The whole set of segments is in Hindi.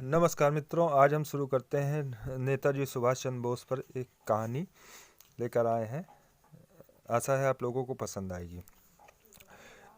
नमस्कार मित्रों, आज हम शुरू करते हैं नेताजी सुभाष चंद्र बोस पर एक कहानी लेकर आए हैं। आशा है आप लोगों को पसंद आएगी।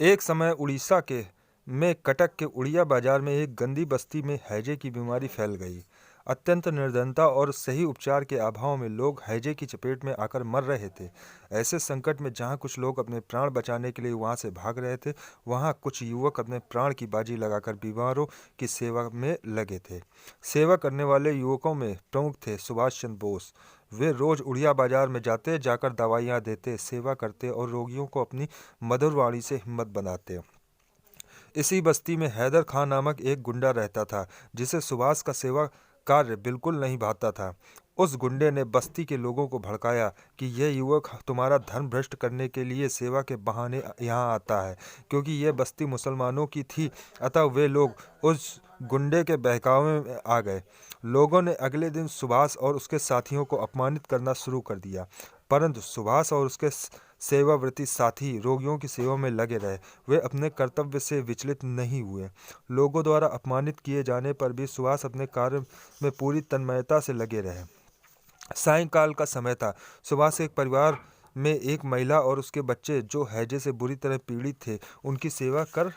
एक समय उड़ीसा के में कटक के उड़िया बाजार में एक गंदी बस्ती में हैजे की बीमारी फैल गई। अत्यंत निर्धनता और सही उपचार के अभाव में लोग हैजे की चपेट में आकर मर रहे थे। ऐसे संकट में जहां कुछ लोग अपने प्राण बचाने के लिए वहां से भाग रहे थे, वहां कुछ युवक अपने प्राण की बाजी लगाकर बीमारों की सेवा में लगे थे। सेवा करने वाले युवकों में प्रमुख थे सुभाष चंद्र बोस। वे रोज उड़िया बाजार में जाकर दवाइयाँ देते, सेवा करते और रोगियों को अपनी मधुर वाणी से हिम्मत बनाते। इसी बस्ती में हैदर खां नामक एक गुंडा रहता था, जिसे सुभाष का सेवा कार्य बिल्कुल नहीं भाता था। उस गुंडे ने बस्ती के लोगों को भड़काया कि यह युवक तुम्हारा धन भ्रष्ट करने के लिए सेवा के बहाने यहाँ आता है। क्योंकि यह बस्ती मुसलमानों की थी, अतः वे लोग उस गुंडे के बहकावे में आ गए। लोगों ने अगले दिन सुभाष और उसके साथियों को अपमानित करना शुरू कर दिया, परंतु सुभाष और उसके सेवाव्रती साथी रोगियों की सेवा में लगे रहे। वे अपने कर्तव्य से विचलित नहीं हुए। लोगों द्वारा अपमानित किए जाने पर भी सुभाष अपने कार्य में पूरी तन्मयता से लगे रहे। सायंकाल का समय था। सुभाष एक परिवार में एक महिला और उसके बच्चे जो हैजे से बुरी तरह पीड़ित थे, उनकी सेवा कर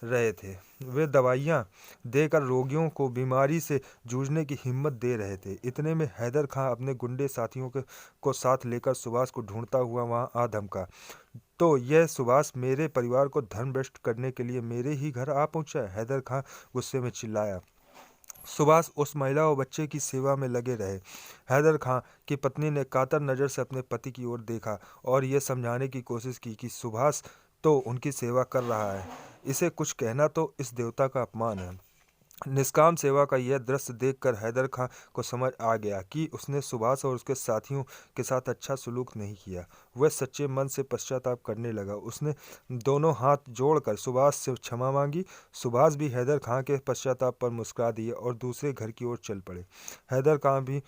रहे थे। वे दवाइयाँ देकर रोगियों को बीमारी से जूझने की हिम्मत दे रहे थे। इतने में हैदर खां अपने गुंडे साथियों को साथ लेकर सुभाष को ढूंढता हुआ वहां आ धमका। तो यह सुभाष मेरे परिवार को धन भ्रष्ट करने के लिए मेरे ही घर आ पहुंचा है, हैदर खां गुस्से में चिल्लाया। सुभाष उस महिला और बच्चे की सेवा में लगे रहे। हैदर खां की पत्नी ने कातर नज़र से अपने पति की ओर देखा और यह समझाने की कोशिश की कि सुभाष तो उनकी सेवा कर रहा है, इसे कुछ कहना तो इस देवता का अपमान है। निष्काम सेवा का यह दृश्य देखकर हैदर खां को समझ आ गया कि उसने सुभाष और उसके साथियों के साथ अच्छा सलूक नहीं किया। वह सच्चे मन से पश्चाताप करने लगा। उसने दोनों हाथ जोड़कर सुभाष से क्षमा मांगी। सुभाष भी हैदर खां के पश्चाताप पर मुस्कुरा दिए और दूसरे घर की ओर चल पड़े। हैदर खां भी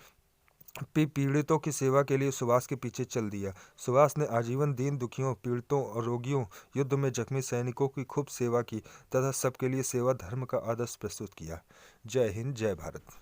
पीड़ितों की सेवा के लिए सुभाष के पीछे चल दिया। सुभाष ने आजीवन दीन दुखियों, पीड़ितों और रोगियों, युद्ध में जख्मी सैनिकों की खूब सेवा की तथा सबके लिए सेवा धर्म का आदर्श प्रस्तुत किया। जय हिंद, जय भारत।